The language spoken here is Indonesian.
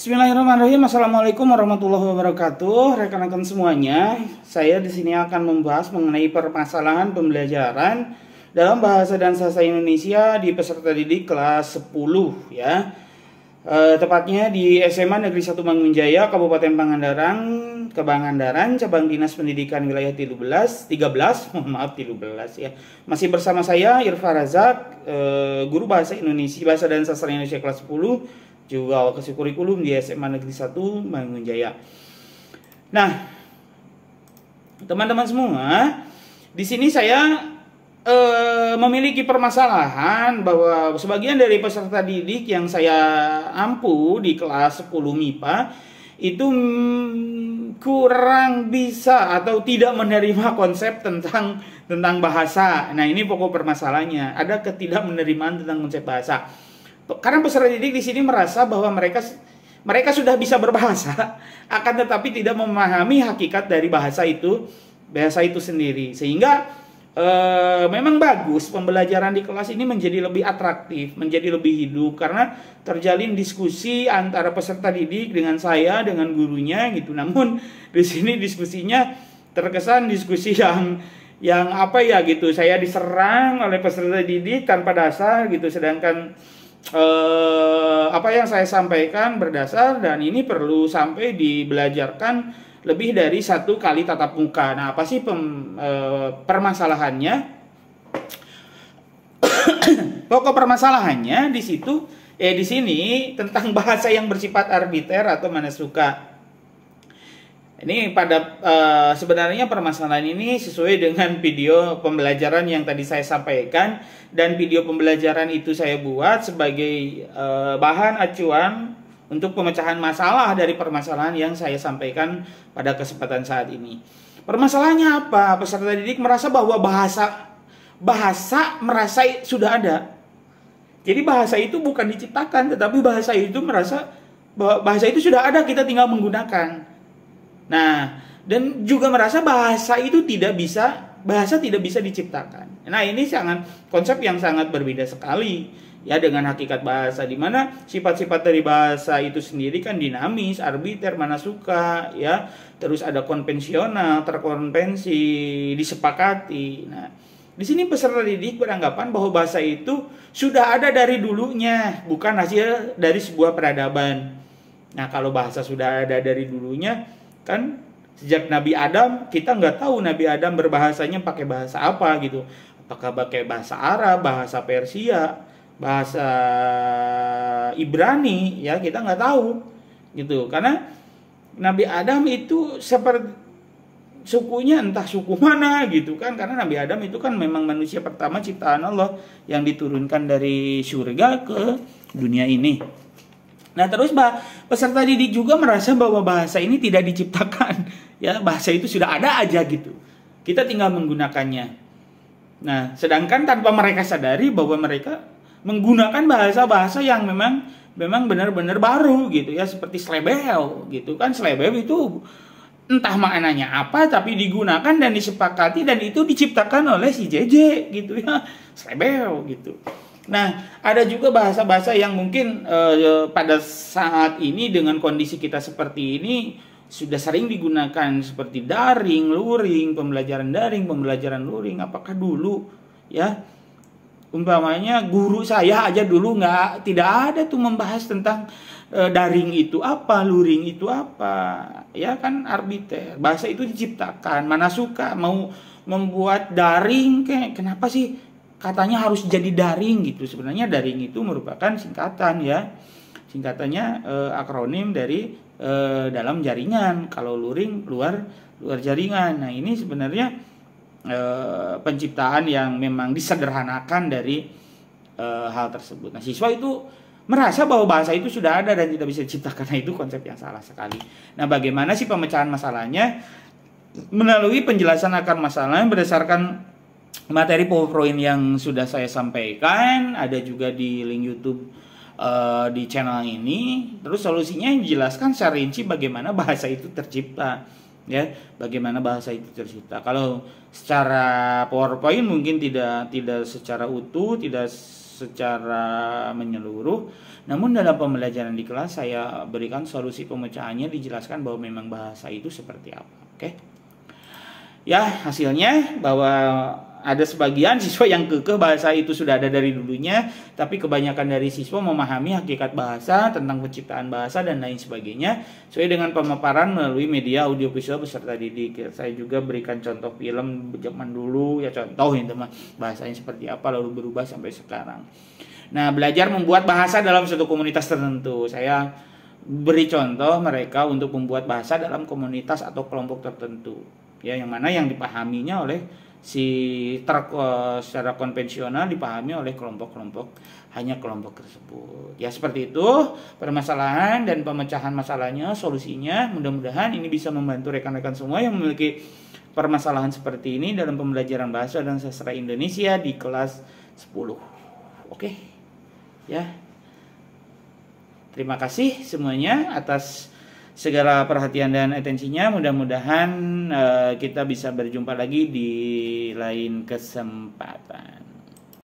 Bismillahirrahmanirrahim. Assalamualaikum warahmatullahi wabarakatuh. Rekan-rekan semuanya, saya di sini akan membahas mengenai permasalahan pembelajaran dalam bahasa dan sastra Indonesia di peserta didik kelas 10 ya. Tepatnya di SMA Negeri 1 Mangunjaya, Kabupaten Pangandaran, Cabang Dinas Pendidikan Wilayah 13, maaf 13 ya. Masih bersama saya Irfa Razak, guru bahasa Indonesia, bahasa dan sastra Indonesia kelas 10, juga alokasi kurikulum di SMA Negeri 1 Mangunjaya. Nah, teman-teman semua, di sini saya memiliki permasalahan bahwa sebagian dari peserta didik yang saya ampu di kelas 10 MIPA itu kurang bisa atau tidak menerima konsep tentang bahasa. Nah, ini pokok permasalahannya, ada ketidakmenerimaan tentang konsep bahasa. Karena peserta didik di sini merasa bahwa mereka sudah bisa berbahasa, akan tetapi tidak memahami hakikat dari bahasa itu sendiri. Sehingga memang bagus pembelajaran di kelas ini menjadi lebih atraktif, menjadi lebih hidup karena terjalin diskusi antara peserta didik dengan saya, dengan gurunya gitu. Namun di sini diskusinya terkesan diskusi yang apa ya gitu. Saya diserang oleh peserta didik tanpa dasar gitu, sedangkan apa yang saya sampaikan berdasar dan ini perlu sampai dibelajarkan lebih dari 1 kali tatap muka. Nah, apa sih permasalahannya? Pokok permasalahannya di situ di sini tentang bahasa yang bersifat arbiter atau mana suka. Ini sebenarnya permasalahan ini sesuai dengan video pembelajaran yang tadi saya sampaikan, dan video pembelajaran itu saya buat sebagai bahan acuan untuk pemecahan masalah dari permasalahan yang saya sampaikan pada kesempatan saat ini. Permasalahannya apa? Peserta didik merasa bahwa bahasa merasa sudah ada. Jadi bahasa itu bukan diciptakan, tetapi bahasa itu merasa bahwa bahasa itu sudah ada, kita tinggal menggunakan. Nah, dan juga merasa bahasa tidak bisa diciptakan. Nah, ini konsep yang sangat berbeda sekali ya dengan hakikat bahasa, di mana sifat-sifat dari bahasa itu sendiri kan dinamis, arbiter, mana suka ya, terus ada konvensional, terkonvensi, disepakati. Nah, di sini peserta didik beranggapan bahwa bahasa itu sudah ada dari dulunya, bukan hasil dari sebuah peradaban. Nah, kalau bahasa sudah ada dari dulunya, kan sejak Nabi Adam, kita nggak tahu Nabi Adam berbahasanya pakai bahasa apa gitu. Apakah pakai bahasa Arab, bahasa Persia, bahasa Ibrani, ya kita nggak tahu gitu. Karena Nabi Adam itu seperti sukunya entah suku mana gitu kan, karena Nabi Adam itu kan memang manusia pertama ciptaan Allah yang diturunkan dari surga ke dunia ini. Nah, terus peserta didik juga merasa bahwa bahasa ini tidak diciptakan. Ya, bahasa itu sudah ada aja gitu. Kita tinggal menggunakannya. Nah, sedangkan tanpa mereka sadari bahwa mereka menggunakan bahasa-bahasa yang memang benar-benar baru gitu ya, seperti slebel gitu kan. Slebel itu entah maknanya apa, tapi digunakan dan disepakati dan itu diciptakan oleh si JJ gitu ya. Slebel gitu. Nah, ada juga bahasa-bahasa yang mungkin pada saat ini dengan kondisi kita seperti ini sudah sering digunakan, seperti daring, luring, pembelajaran daring, pembelajaran luring. Apakah dulu ya umpamanya guru saya aja dulu tidak ada tuh membahas tentang daring itu apa, luring itu apa, ya kan arbiter. Bahasa itu diciptakan, mana suka mau membuat daring kenapa sih katanya harus jadi daring gitu. Sebenarnya daring itu merupakan singkatan ya. Singkatannya akronim dari dalam jaringan. Kalau luring luar jaringan. Nah, ini sebenarnya penciptaan yang memang disederhanakan dari hal tersebut. Nah, siswa itu merasa bahwa bahasa itu sudah ada dan tidak bisa diciptakan. Nah, itu konsep yang salah sekali. Nah, bagaimana sih pemecahan masalahnya? Melalui penjelasan akan masalahnya berdasarkan materi PowerPoint yang sudah saya sampaikan, ada juga di link YouTube di channel ini. Terus solusinya dijelaskan secara rinci bagaimana bahasa itu tercipta, ya, bagaimana bahasa itu tercipta. Kalau secara PowerPoint mungkin tidak secara utuh, tidak secara menyeluruh. Namun dalam pembelajaran di kelas saya berikan solusi pemecahannya, dijelaskan bahwa memang bahasa itu seperti apa. Oke. Ya, hasilnya bahwa ada sebagian siswa yang kekeh bahasa itu sudah ada dari dulunya, tapi kebanyakan dari siswa memahami hakikat bahasa, tentang penciptaan bahasa dan lain sebagainya sesuai dengan pemaparan melalui media audiovisual beserta didik. Saya juga berikan contoh film zaman dulu, ya contoh itu mah bahasanya seperti apa lalu berubah sampai sekarang. Nah, belajar membuat bahasa dalam suatu komunitas tertentu. Saya beri contoh mereka untuk membuat bahasa dalam komunitas atau kelompok tertentu. Ya, yang mana yang dipahaminya oleh secara konvensional dipahami oleh kelompok-kelompok, hanya kelompok tersebut. Ya, seperti itu permasalahan dan pemecahan masalahnya, solusinya. Mudah-mudahan ini bisa membantu rekan-rekan semua yang memiliki permasalahan seperti ini dalam pembelajaran bahasa dan sastra Indonesia di kelas 10. Oke. Ya. Terima kasih semuanya atas segala perhatian dan atensinya. Mudah-mudahan kita bisa berjumpa lagi di lain kesempatan.